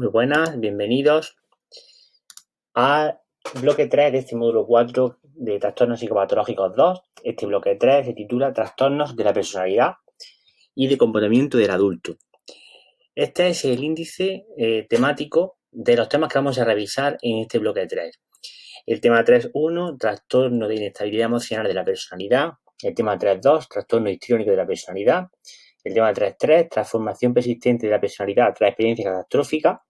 Muy buenas, bienvenidos al bloque 3 de este módulo 4 de Trastornos Psicopatológicos 2. Este bloque 3 se titula Trastornos de la personalidad y de comportamiento del adulto. Este es el índice temático de los temas que vamos a revisar en este bloque 3. El tema 3.1, trastorno de inestabilidad emocional de la personalidad. El tema 3.2, trastorno histriónico de la personalidad. El tema 3.3, transformación persistente de la personalidad tras experiencia catastrófica.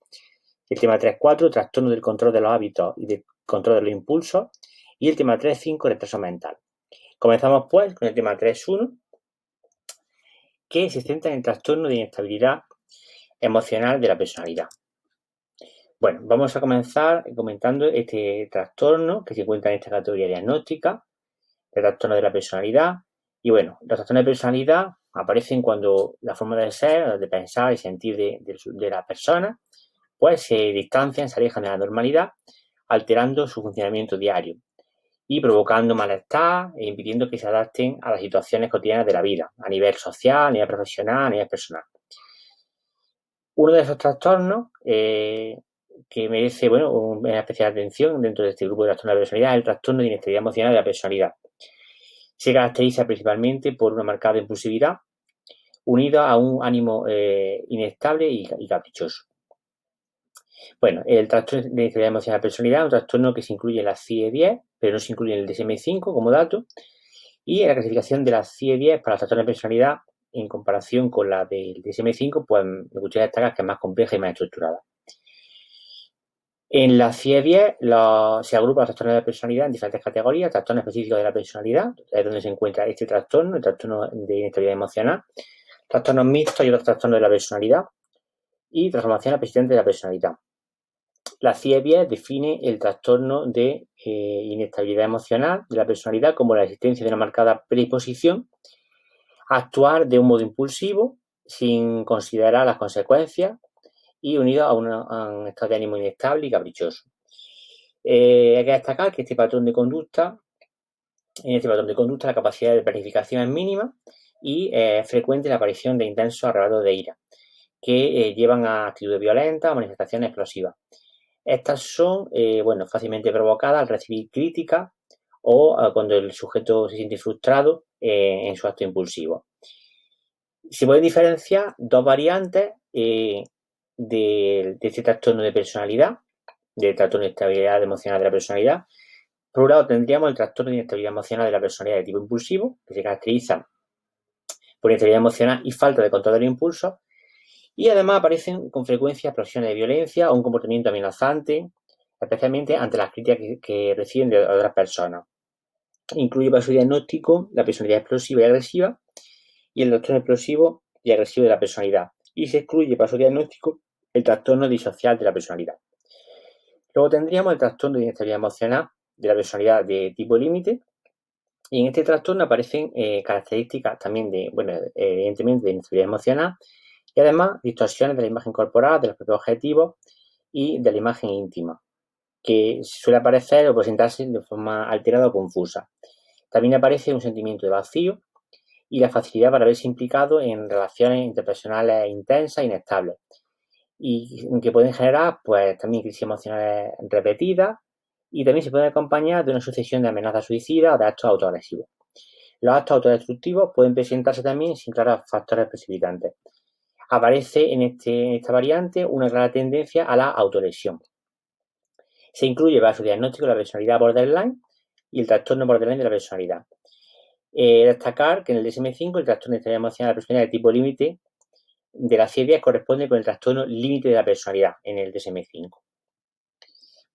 El tema 3.4, trastorno del control de los hábitos y del control de los impulsos. Y el tema 3.5, retraso mental. Comenzamos pues con el tema 3.1, que se centra en el trastorno de inestabilidad emocional de la personalidad. Bueno, vamos a comenzar comentando este trastorno que se encuentra en esta categoría diagnóstica, el trastorno de la personalidad. Y bueno, los trastornos de personalidad aparecen cuando la forma de ser, de pensar y sentir de la persona pues se distancian, se alejan de la normalidad, alterando su funcionamiento diario y provocando malestar e impidiendo que se adapten a las situaciones cotidianas de la vida, a nivel social, a nivel profesional, a nivel personal. Uno de esos trastornos que merece una especial atención dentro de este grupo de trastornos de la personalidad es el trastorno de inestabilidad emocional de la personalidad. Se caracteriza principalmente por una marcada impulsividad unida a un ánimo inestable y caprichoso. Bueno, el trastorno de inestabilidad emocional de la personalidad es un trastorno que se incluye en la CIE-10, pero no se incluye en el DSM-5 como dato, y en la clasificación de la CIE-10 para los trastornos de personalidad en comparación con la del DSM-5, pues me gustaría destacar que es más compleja y más estructurada. En la CIE-10 se agrupan los trastornos de la personalidad en diferentes categorías: trastornos específicos de la personalidad, es donde se encuentra este trastorno, el trastorno de inestabilidad emocional, trastornos mixtos y otros trastornos de la personalidad, y transformaciones persistentes de la personalidad. La CIE-10 define el trastorno de inestabilidad emocional de la personalidad como la existencia de una marcada predisposición a actuar de un modo impulsivo sin considerar las consecuencias y unido a un estado de ánimo inestable y caprichoso. Hay que destacar que en este patrón de conducta la capacidad de planificación es mínima y es frecuente la aparición de intensos arrebatos de ira que llevan a actitudes violentas o manifestaciones explosivas. Estas son fácilmente provocadas al recibir críticas o cuando el sujeto se siente frustrado en su acto impulsivo. Se pueden diferenciar dos variantes de este trastorno de personalidad, del trastorno de inestabilidad emocional de la personalidad. Por un lado tendríamos el trastorno de inestabilidad emocional de la personalidad de tipo impulsivo, que se caracteriza por inestabilidad emocional y falta de control del impulso, y además aparecen con frecuencia explosiones de violencia o un comportamiento amenazante, especialmente ante las críticas que reciben de otras personas. Incluye para su diagnóstico la personalidad explosiva y agresiva y el trastorno explosivo y agresivo de la personalidad. Y se excluye para su diagnóstico el trastorno disocial de la personalidad. Luego tendríamos el trastorno de inestabilidad emocional de la personalidad de tipo límite. Y en este trastorno aparecen características también evidentemente de inestabilidad emocional y además distorsiones de la imagen corporal, de los propios objetivos y de la imagen íntima, que suele aparecer o presentarse de forma alterada o confusa. También aparece un sentimiento de vacío y la facilidad para verse implicado en relaciones interpersonales intensas e inestables, y que pueden generar pues también crisis emocionales repetidas, y también se pueden acompañar de una sucesión de amenazas suicidas o de actos autoagresivos. Los actos autodestructivos pueden presentarse también sin claros factores precipitantes. Aparece en esta variante una clara tendencia a la autolesión. Se incluye para su diagnóstico la personalidad borderline y el trastorno borderline de la personalidad. Destacar que en el DSM-5 el trastorno de inestabilidad emocional de la personalidad de tipo límite de la CIE-10 corresponde con el trastorno límite de la personalidad en el DSM-5.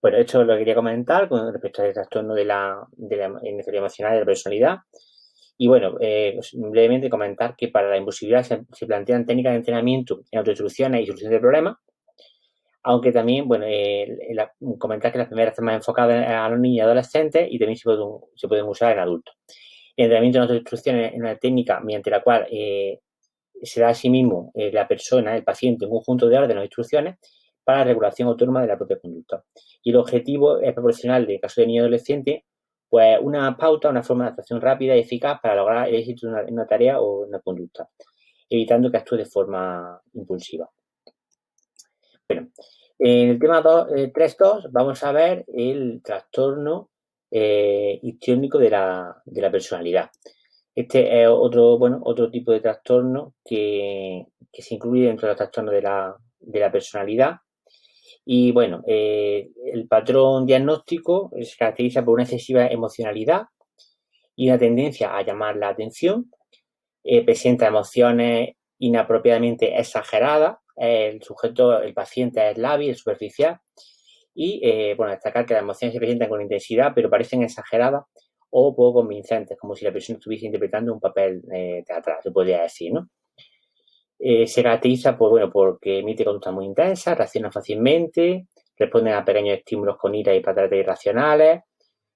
Bueno, esto lo quería comentar con respecto al trastorno de la inestabilidad emocional de la personalidad. Y bueno, brevemente comentar que para la impulsividad se plantean técnicas de entrenamiento en autoinstrucciones y solución de problemas, aunque también, comentar que las primeras están más enfocadas a los niños y adolescentes y también se pueden usar en adultos. El entrenamiento en autoinstrucciones es una técnica mediante la cual se da a sí mismo la persona, el paciente, un conjunto de órdenes o instrucciones para la regulación autónoma de la propia conducta. Y el objetivo es proporcionar, en el caso de niño y adolescente, pues una pauta, una forma de actuación rápida y eficaz para lograr el éxito en una tarea o una conducta, evitando que actúe de forma impulsiva. Bueno, En el tema 3.2 vamos a ver el trastorno histriónico de la personalidad. Este es otro tipo de trastorno que se incluye dentro de los trastornos de la personalidad. Y bueno, el patrón diagnóstico se caracteriza por una excesiva emocionalidad y una tendencia a llamar la atención. Presenta emociones inapropiadamente exageradas. El paciente es lábil, es superficial. Y, destacar que las emociones se presentan con intensidad, pero parecen exageradas o poco convincentes, como si la persona estuviese interpretando un papel teatral, se podría decir, ¿no? Se caracteriza porque emite conductas muy intensas, reacciona fácilmente, responden a pequeños estímulos con ira y pataletas irracionales,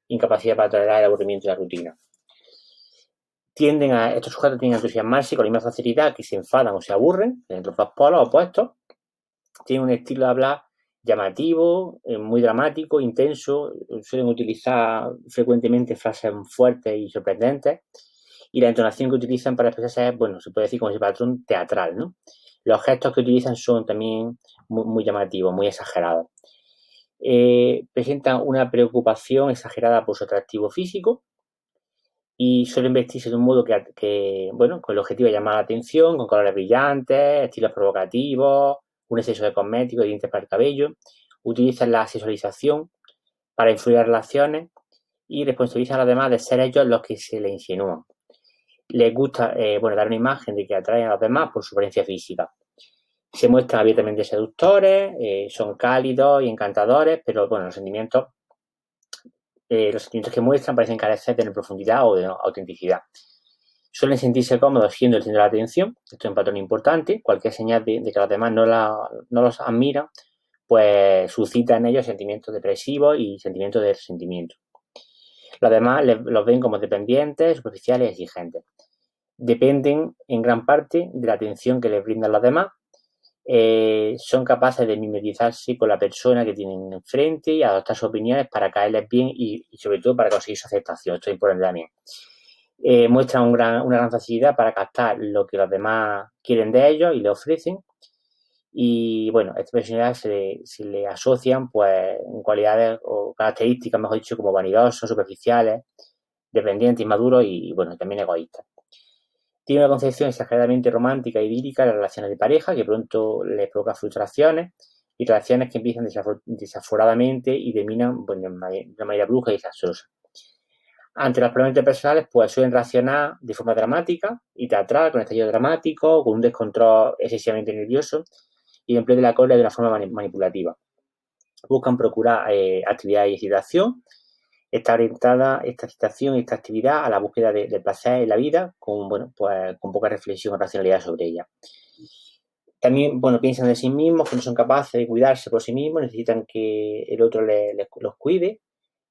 incapacidad para tolerar el aburrimiento y la rutina. Estos sujetos tienden a entusiasmarse con la misma facilidad que se enfadan o se aburren, los dos polos opuestos. Tienen un estilo de hablar llamativo, muy dramático, intenso, suelen utilizar frecuentemente frases fuertes y sorprendentes, y la entonación que utilizan para expresarse es, se puede decir como ese patrón teatral, ¿no? Los gestos que utilizan son también muy llamativos, muy exagerados. Presentan una preocupación exagerada por su atractivo físico y suelen vestirse de un modo con el objetivo de llamar la atención, con colores brillantes, estilos provocativos, un exceso de cosméticos, dientes para el cabello. Utilizan la sexualización para influir en relaciones y responsabilizan a los demás de ser ellos los que se les insinúan. Les gusta dar una imagen de que atraen a los demás por su apariencia física. Se muestran abiertamente seductores, son cálidos y encantadores, pero los sentimientos que muestran parecen carecer de profundidad o de autenticidad. Suelen sentirse cómodos siendo el centro de la atención, esto es un patrón importante. Cualquier señal de que los demás no los admiran, pues suscita en ellos sentimientos depresivos y sentimientos de resentimiento. Los demás los ven como dependientes, superficiales y exigentes. Dependen en gran parte de la atención que les brindan los demás. Son capaces de mimetizarse con la persona que tienen enfrente y adoptar sus opiniones para caerles bien y sobre todo para conseguir su aceptación. Esto es importante también. Muestran una gran facilidad para captar lo que los demás quieren de ellos y le ofrecen. Y estas personalidades se le asocian en cualidades o características, mejor dicho, como vanidosos, superficiales, dependientes, inmaduros y también egoístas. Tiene una concepción exageradamente romántica y idílica de las relaciones de pareja, que pronto les provoca frustraciones y relaciones que empiezan desaforadamente y terminan de una manera brusca y desastrosa. Ante los problemas interpersonales, suelen reaccionar de forma dramática y teatral, con estallido dramático, con un descontrol excesivamente nervioso y el empleo de la cólera de una forma manipulativa. Buscan procurar actividad y excitación. Está orientada esta excitación y esta actividad a la búsqueda de placer en la vida, con poca reflexión o racionalidad sobre ella. También, piensan de sí mismos, que no son capaces de cuidarse por sí mismos, necesitan que el otro los cuide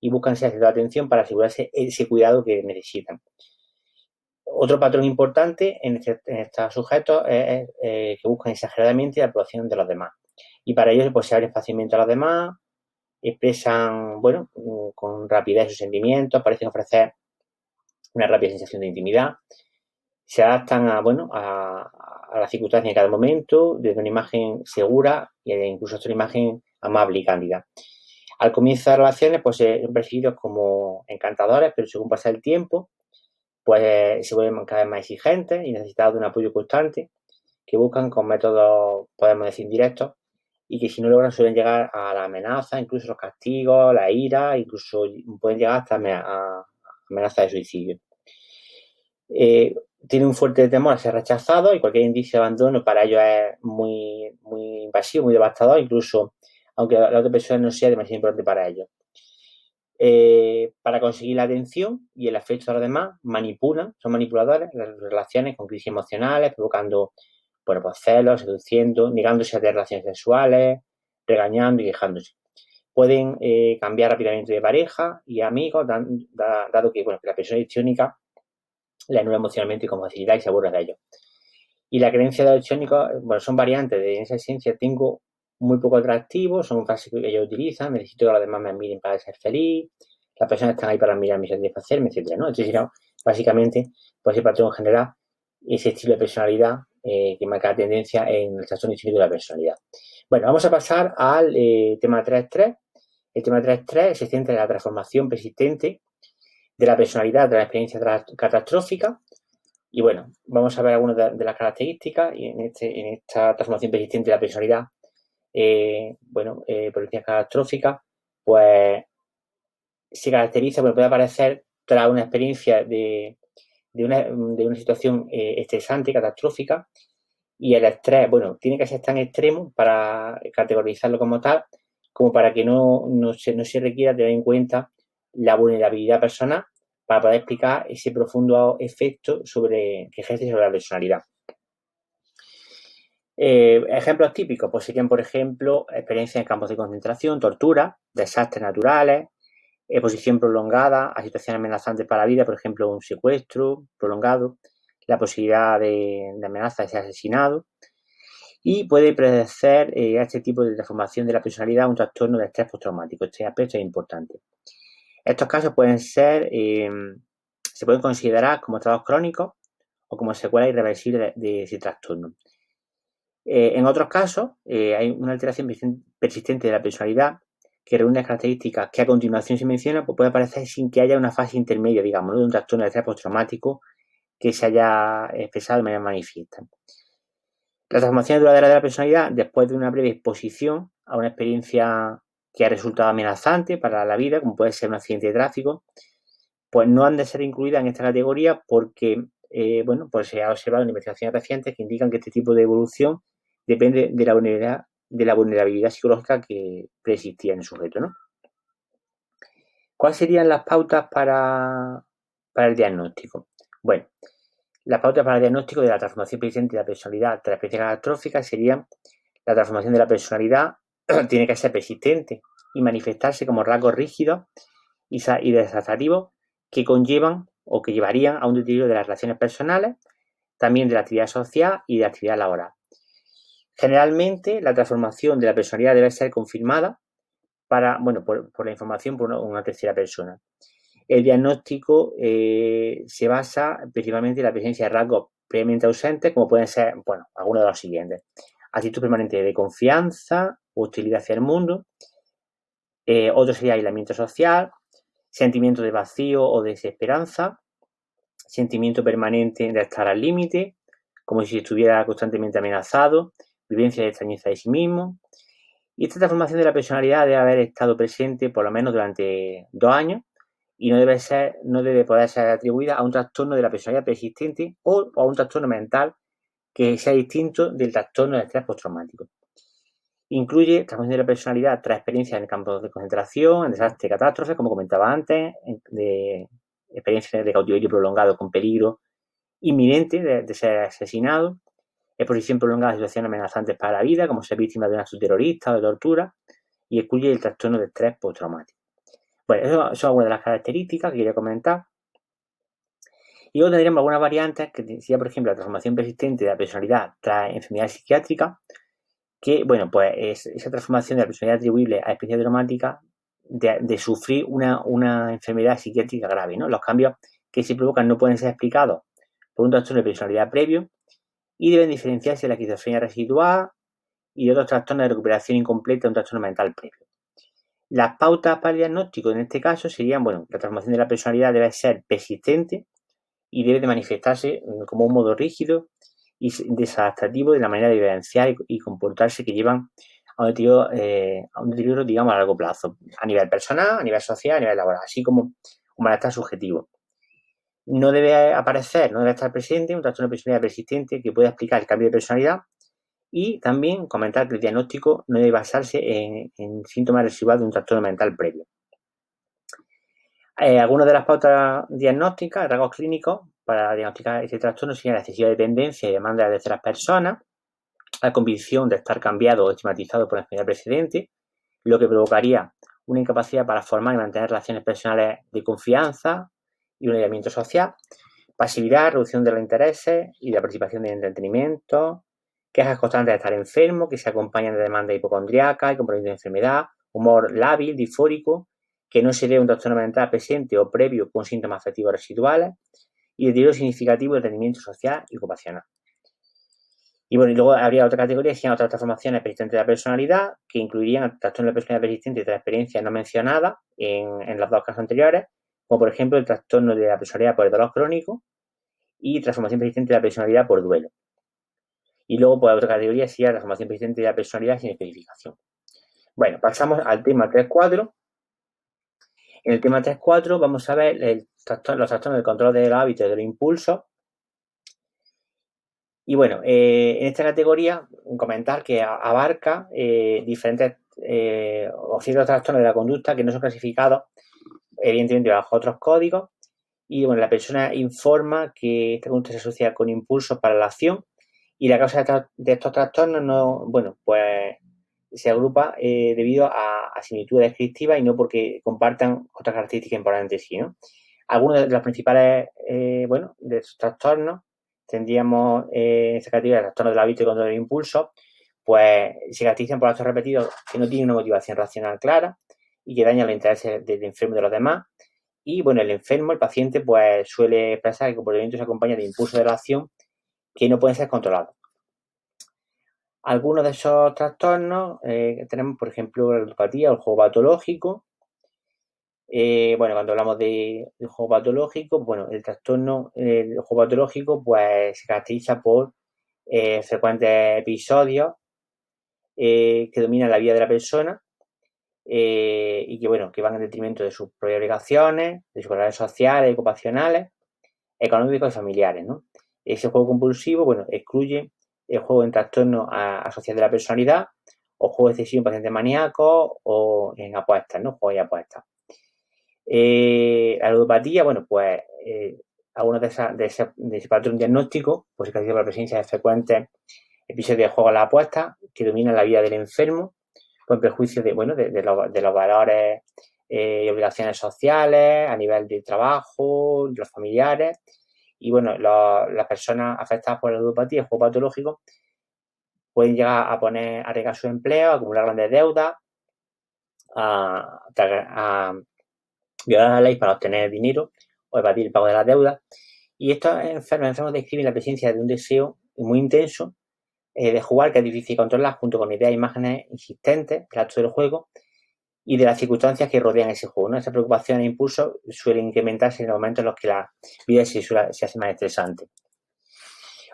y buscan ser centro de atención para asegurarse ese cuidado que necesitan. Otro patrón importante en estos sujetos es que buscan exageradamente la aprobación de los demás. Y para ello se abren fácilmente a los demás, expresan, con rapidez sus sentimientos, parecen ofrecer una rápida sensación de intimidad, se adaptan a las circunstancias en cada momento, desde una imagen segura e incluso hasta una imagen amable y cándida. Al comienzo de las relaciones, son percibidos como encantadores, pero según pasa el tiempo, se vuelven cada vez más exigentes y necesitados de un apoyo constante, que buscan con métodos, podemos decir, indirectos, y que si no logran suelen llegar a la amenaza, incluso los castigos, la ira, incluso pueden llegar hasta a amenazas de suicidio. Tiene un fuerte temor a ser rechazado y cualquier indicio de abandono para ellos es muy, muy invasivo, muy devastador, incluso aunque la otra persona no sea demasiado importante para ellos. Para conseguir la atención y el afecto de los demás, son manipuladores en las relaciones con crisis emocionales, provocando celos, seduciendo, negándose a tener relaciones sexuales, regañando y quejándose. Pueden cambiar rápidamente de pareja y amigos, dado que la persona histriónica le anula emocionalmente con facilidad y se aburre de ellos. Y la creencia de los histriónicos, son variantes de esa esencia. Tengo muy poco atractivo, son frases que ellos utilizan, necesito que los demás me admiren para ser feliz, las personas están ahí para admirarme y satisfacerme, etc., ¿no? Entonces, básicamente, ese patrón general, ese estilo de personalidad que marca la tendencia en el trastorno histriónico de la personalidad. Bueno, vamos a pasar al tema 3.3. El tema 3.3 se centra en la transformación persistente de la personalidad de la experiencia catastrófica. Y bueno, vamos a ver algunas de las características y en esta transformación persistente de la personalidad, por experiencia catastrófica, pues se caracteriza, puede aparecer tras una experiencia de una situación estresante, catastrófica, y el estrés, tiene que ser tan extremo para categorizarlo como tal, como para que no se requiera tener en cuenta la vulnerabilidad personal para poder explicar ese profundo efecto que ejerce sobre la personalidad. Ejemplos típicos, pues serían, por ejemplo, experiencias en campos de concentración, tortura, desastres naturales, exposición prolongada a situaciones amenazantes para la vida, por ejemplo, un secuestro prolongado, la posibilidad de amenaza de ser asesinado, y puede predecir a este tipo de transformación de la personalidad un trastorno de estrés postraumático. Este aspecto es importante. Estos casos se pueden considerar como estados crónicos o como secuelas irreversibles de ese trastorno. En otros casos, hay una alteración persistente de la personalidad que reúne características que a continuación se menciona, pues puede aparecer sin que haya una fase intermedia, digamos, de un trastorno de estrés postraumático que se haya expresado de manera manifiesta. La transformación duradera de la personalidad, después de una breve exposición a una experiencia que ha resultado amenazante para la vida, como puede ser un accidente de tráfico, pues no han de ser incluidas en esta categoría porque, pues se ha observado en investigaciones recientes que indican que este tipo de evolución depende de la vulnerabilidad psicológica que preexistía en el sujeto, ¿no? ¿Cuáles serían las pautas para el diagnóstico? Bueno, las pautas para el diagnóstico de la transformación persistente de la personalidad tras experiencia catastrófica serían: la transformación de la personalidad tiene que ser persistente y manifestarse como rasgos rígidos y desadaptativos que conllevan o que llevarían a un deterioro de las relaciones personales, también de la actividad social y de la actividad laboral. Generalmente, la transformación de la personalidad debe ser confirmada por la información por una tercera persona. El diagnóstico se basa principalmente en la presencia de rasgos previamente ausentes, como pueden ser, algunos de los siguientes: actitud permanente de confianza, hostilidad hacia el mundo. Otro sería aislamiento social, sentimiento de vacío o desesperanza, sentimiento permanente de estar al límite, como si estuviera constantemente amenazado, vivencia de extrañeza de sí mismo. Y esta transformación de la personalidad debe haber estado presente por lo menos durante 2 años y no debe poder ser atribuida a un trastorno de la personalidad persistente o a un trastorno mental que sea distinto del trastorno de estrés postraumático. Incluye transformación de la personalidad tras experiencias en campos de concentración, en desastres y catástrofes, como comentaba antes, de experiencias de cautiverio prolongado con peligro inminente de ser asesinado, exposición prolongada a situaciones amenazantes para la vida, como ser víctima de un acto terrorista o de tortura, y excluye el trastorno de estrés postraumático. Bueno, eso son algunas de las características que quería comentar. Y luego tendríamos algunas variantes, que sería, por ejemplo, la transformación persistente de la personalidad tras enfermedad psiquiátrica, que, pues es esa transformación de la personalidad atribuible a experiencia traumática de sufrir una enfermedad psiquiátrica grave, ¿no? Los cambios que se provocan no pueden ser explicados por un trastorno de personalidad previo y deben diferenciarse de la esquizofrenia residual y de otros trastornos de recuperación incompleta de un trastorno mental previo. Las pautas para el diagnóstico en este caso serían, la transformación de la personalidad debe ser persistente y debe de manifestarse como un modo rígido y desadaptativo de la manera de vivenciar y comportarse que llevan a un deterioro, digamos, a largo plazo, a nivel personal, a nivel social, a nivel laboral, así como un malestar subjetivo. No debe estar presente un trastorno de personalidad persistente que pueda explicar el cambio de personalidad. Y también comentar que el diagnóstico no debe basarse en síntomas residuales de un trastorno mental previo. Algunas de las pautas diagnósticas, rasgos clínicos para diagnosticar este trastorno serían la excesiva dependencia y demanda de terceras personas, la convicción de estar cambiado o estigmatizado por la enfermedad precedente, lo que provocaría una incapacidad para formar y mantener relaciones personales de confianza y un aislamiento social, pasividad, reducción de los intereses y de la participación en entretenimiento, quejas constantes de estar enfermo, que se acompañan de demanda hipocondríaca y compromiso de enfermedad, humor lábil, disfórico, que no se dé un trastorno mental presente o previo con síntomas afectivos residuales y deterioro significativo del rendimiento social y ocupacional. Y bueno, y luego habría otra categoría que se llama otras transformaciones persistentes de la personalidad, que incluirían trastorno de la personalidad persistente y de la experiencia no mencionada en los dos casos anteriores, como por ejemplo el trastorno de la personalidad por el dolor crónico y transformación persistente de la personalidad por duelo. Y luego, pues, otra categoría sería transformación persistente de la personalidad sin especificación. Bueno, pasamos al tema 3.4. En el tema 3.4 vamos a ver los trastornos del control de los hábitos y de los impulsos. Y bueno, en esta categoría, comentar que abarca diferentes o ciertos trastornos de la conducta que no son clasificados, evidentemente, bajo otros códigos. Y bueno, la persona informa que esta conducta se asocia con impulsos para la acción y la causa de estos trastornos no, bueno, pues se agrupa debido a similitudes descriptivas y no porque compartan otras características importantes, sí, ¿no? Algunos de los principales, bueno, de estos trastornos tendríamos en esta categoría trastornos del hábito y control del impulso, pues se caracterizan por actos repetidos que no tienen una motivación racional clara y que dañan los intereses del enfermo y de los demás. Y bueno, el enfermo, el paciente, pues suele expresar que el comportamiento se acompaña de impulsos de la acción que no pueden ser controlados. Algunos de esos trastornos tenemos, por ejemplo, la ludopatía o el juego patológico. Bueno, cuando hablamos del juego patológico, bueno, el trastorno del juego patológico pues se caracteriza por frecuentes episodios que dominan la vida de la persona y que, bueno, que van en detrimento de sus propias obligaciones, de sus valores sociales, ocupacionales, económicos y familiares, ¿no? Ese juego compulsivo, bueno, excluye el juego en trastorno asociado de la personalidad o juego excesivo en pacientes maníacos o en apuestas, ¿no? Juegos y apuestas. La ludopatía, bueno, pues algunos de ese patrón diagnóstico, pues se caracteriza por la presencia de frecuentes episodios de juego a la apuesta que dominan la vida del enfermo, con prejuicios de, bueno, de los valores y obligaciones sociales, a nivel de trabajo, de los familiares. Y bueno, las personas afectadas por la ludopatía, el juego patológico, pueden llegar a poner a arriesgar su empleo, a acumular grandes deudas, a violar la ley para obtener dinero o evadir el pago de las deudas. Y estos enfermos describen la presencia de un deseo muy intenso de jugar que es difícil controlar junto con ideas e imágenes insistentes del acto del juego y de las circunstancias que rodean ese juego, ¿no? Esa preocupación e impulso suelen incrementarse en los momentos en los que la vida se hace más estresante.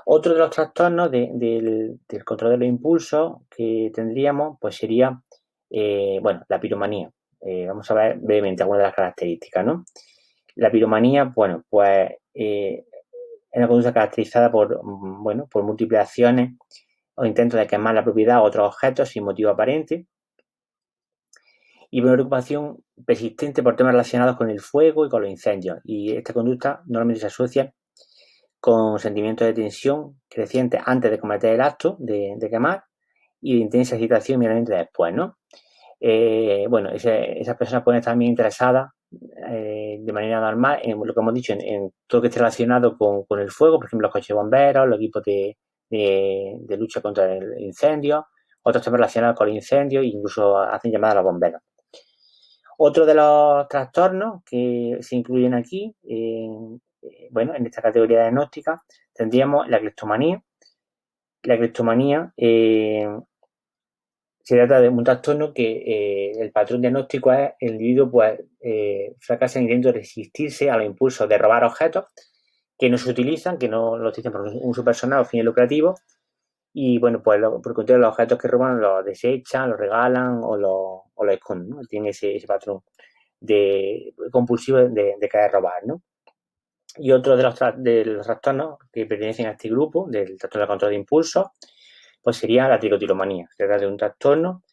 Otro de los trastornos del control de los impulsos que tendríamos pues sería, bueno, la piromanía. Vamos a ver brevemente algunas de las características, ¿no? La piromanía, bueno, pues es una conducta caracterizada por, bueno, por múltiples acciones o intentos de quemar la propiedad o otros objetos sin motivo aparente y una preocupación persistente por temas relacionados con el fuego y con los incendios. Y esta conducta normalmente se asocia con sentimientos de tensión crecientes antes de cometer el acto de quemar y de intensa excitación inmediatamente después, ¿no? Bueno, esas personas pueden estar también interesadas de manera normal en lo que hemos dicho, en todo lo que esté relacionado con el fuego, por ejemplo, los coches de bomberos, los equipos de lucha contra el incendio, otros temas relacionados con el incendio e incluso hacen llamadas a los bomberos. Otro de los trastornos que se incluyen aquí, bueno, en esta categoría diagnóstica, tendríamos la cleptomanía. La cleptomanía se trata de un trastorno que el patrón diagnóstico es el individuo pues fracasa en el intento de resistirse a los impulsos de robar objetos que no se utilizan, que no los utilizan por un uso personal o fines lucrativos y bueno, pues por contrario los objetos que roban los desechan, los regalan o los esconden, ¿no? Tienen ese patrón compulsivo de querer robar, ¿no? Y otro de los trastornos que pertenecen a este grupo, del trastorno de control de impulsos, pues sería la tricotilomanía. Se trata de un trastorno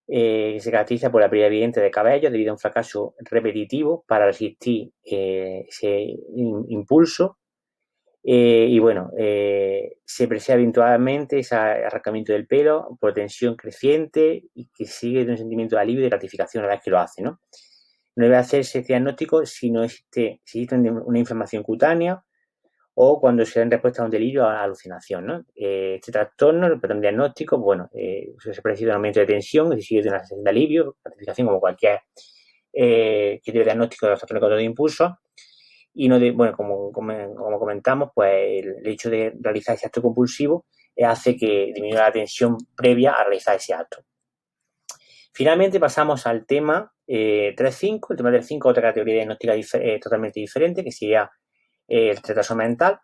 que se caracteriza por la pérdida evidente de cabello debido a un fracaso repetitivo para resistir ese impulso. Y bueno, se percibe habitualmente ese arrancamiento del pelo por tensión creciente y que sigue de un sentimiento de alivio y de gratificación a la vez que lo hace, ¿no? No debe hacerse este diagnóstico si existe una inflamación cutánea o cuando se da en respuesta a un delirio o a alucinación, ¿no? Este trastorno, el patrón diagnóstico, bueno, se presenta un aumento de tensión, es decir, de una sensación de alivio, gratificación como cualquier criterio diagnóstico de los trastornos de control de impulso. Y no bueno, como comentamos, pues el hecho de realizar ese acto compulsivo hace que disminuya la tensión previa a realizar ese acto. Finalmente pasamos al tema 3.5. El tema 3.5 otra categoría diagnóstica totalmente diferente, que sería el retraso mental.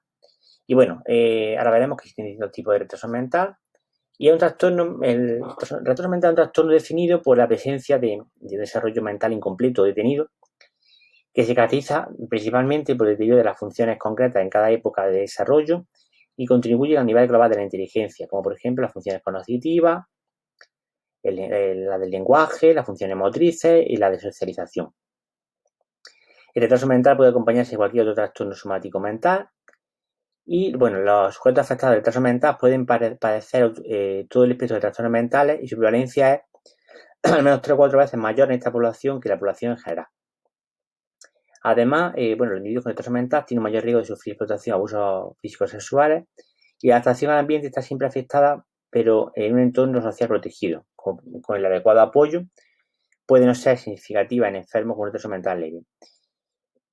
Y bueno, ahora veremos que existen distintos tipos de retraso mental. Y es un trastorno, el retraso mental es un trastorno definido por la presencia de desarrollo mental incompleto o detenido, que se caracteriza principalmente por el deterioro de las funciones concretas en cada época de desarrollo y contribuye al nivel global de la inteligencia, como por ejemplo las funciones cognitivas, la del lenguaje, las funciones motrices y la de socialización. El retraso mental puede acompañarse de cualquier otro trastorno somático mental y, bueno, los sujetos afectados del retraso mental pueden padecer todo el espectro de trastornos mentales y su prevalencia es al menos 3 o 4 veces mayor en esta población que la población en general. Además, los individuos con retraso mental tienen mayor riesgo de sufrir explotación, abusos físicos sexuales y la adaptación al ambiente está siempre afectada, pero en un entorno social protegido, con el adecuado apoyo, puede no ser significativa en enfermos con retraso mental leve.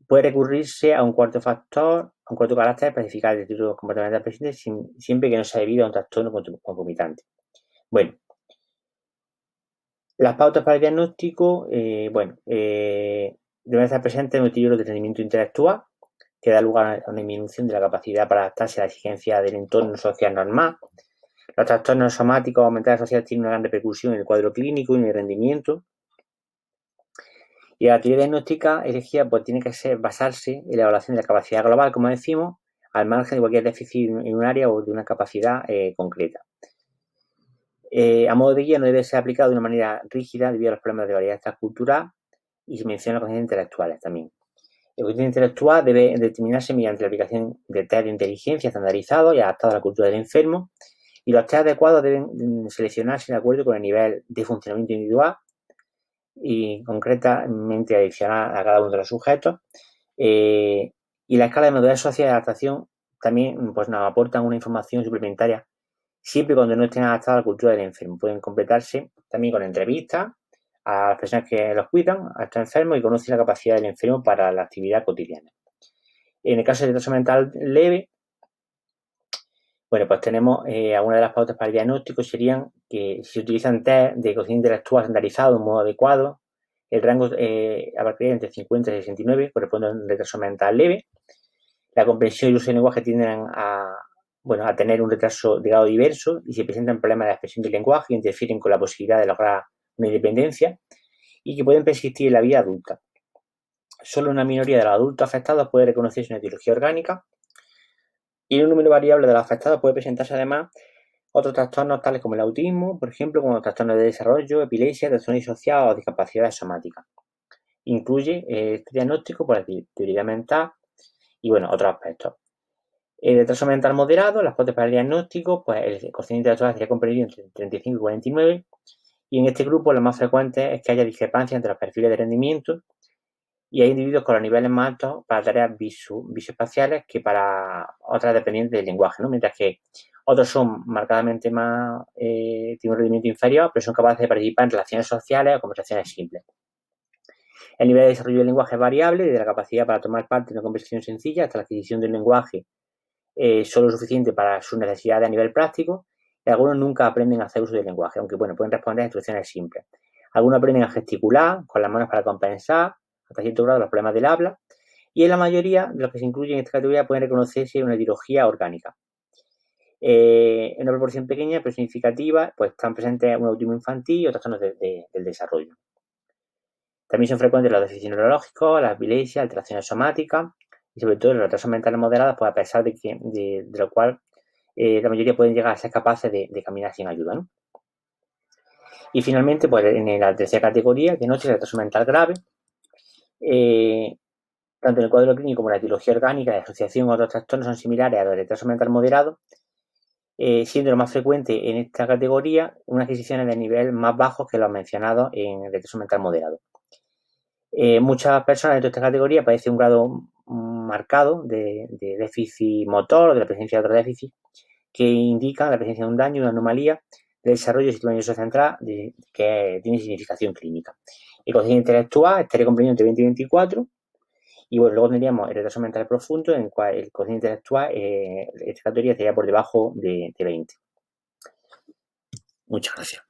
Puede recurrirse a un cuarto factor, a un cuarto carácter para especificar el deterioro comportamental presente siempre que no sea debido a un trastorno concomitante. Bueno, las pautas para el diagnóstico, deben estar presentes en un deterioro del rendimiento intelectual, que da lugar a una disminución de la capacidad para adaptarse a la exigencia del entorno social normal. Los trastornos somáticos o mentales sociales tienen una gran repercusión en el cuadro clínico y en el rendimiento. Y la teoría diagnóstica elegida pues tiene que basarse en la evaluación de la capacidad global, como decimos, al margen de cualquier déficit en un área o de una capacidad concreta. A modo de guía no debe ser aplicado de una manera rígida debido a los problemas de variedad extracultural y se menciona los coeficientes intelectuales también. El coeficiente intelectual debe determinarse mediante la aplicación de test de inteligencia estandarizados y adaptados a la cultura del enfermo, y los test adecuados deben seleccionarse de acuerdo con el nivel de funcionamiento individual y concretamente adicional a cada uno de los sujetos. Y la escala de modalidad social de adaptación también pues, nos aportan una información suplementaria siempre cuando no estén adaptadas a la cultura del enfermo. Pueden completarse también con entrevistas a las personas que los cuidan, a estos enfermos, y conocen la capacidad del enfermo para la actividad cotidiana. En el caso de retraso mental leve, bueno, pues tenemos algunas de las pautas para el diagnóstico serían que si se utilizan test de coeficiente intelectual estandarizado de un modo adecuado, el rango a partir de entre 50 y 69 corresponde a un retraso mental leve. La comprensión y el uso del lenguaje tienden a tener un retraso de grado diverso y se presentan problemas de la expresión del lenguaje que interfieren con la posibilidad de lograr una independencia y que pueden persistir en la vida adulta. Solo una minoría de los adultos afectados puede reconocerse una etiología orgánica y en un número variable de los afectados puede presentarse además otros trastornos tales como el autismo, por ejemplo, como trastornos de desarrollo, epilepsia, trastornos disociados o discapacidades somáticas. Incluye este diagnóstico por la teoría mental y, otros aspectos. El retraso mental moderado, las pautas para el diagnóstico, pues el coeficiente intelectual sería comprendido entre 35 y 49, y en este grupo lo más frecuente es que haya discrepancia entre los perfiles de rendimiento y hay individuos con los niveles más altos para tareas visoespaciales que para otras dependientes del lenguaje, ¿no? Mientras que otros son marcadamente más, tienen un rendimiento inferior, pero son capaces de participar en relaciones sociales o conversaciones simples. El nivel de desarrollo del lenguaje es variable, desde la capacidad para tomar parte en una conversación sencilla hasta la adquisición del lenguaje solo suficiente para sus necesidades a nivel práctico, y algunos nunca aprenden a hacer uso del lenguaje, aunque pueden responder a instrucciones simples. Algunos aprenden a gesticular con las manos para compensar hasta cierto grado los problemas del habla, y en la mayoría de los que se incluyen en esta categoría pueden reconocerse una etiología orgánica. En una proporción pequeña pero significativa, pues están presentes un autismo infantil y otros trastornos del desarrollo. También son frecuentes los déficits neurológicos, las epilepsias, alteraciones somáticas y sobre todo los retrasos mentales moderados, pues a pesar de lo cual la mayoría pueden llegar a ser capaces de caminar sin ayuda, ¿no? Y finalmente, pues en la tercera categoría, diagnóstico de retraso mental grave, tanto en el cuadro clínico como en la etiología orgánica de asociación a otros trastornos son similares a los de retraso mental moderado, siendo lo más frecuente en esta categoría unas adquisiciones de nivel más bajos que los mencionados en el retraso mental moderado. Muchas personas dentro de esta categoría padecen un grado marcado de déficit motor o de la presencia de otro déficit que indica la presencia de un daño, una anomalía del desarrollo del sistema nervioso central que tiene significación clínica. El coeficiente intelectual estaría comprendido entre 20 y 24 y luego tendríamos el retraso mental profundo en el cual el coeficiente intelectual esta categoría estaría por debajo de 20. Muchas gracias.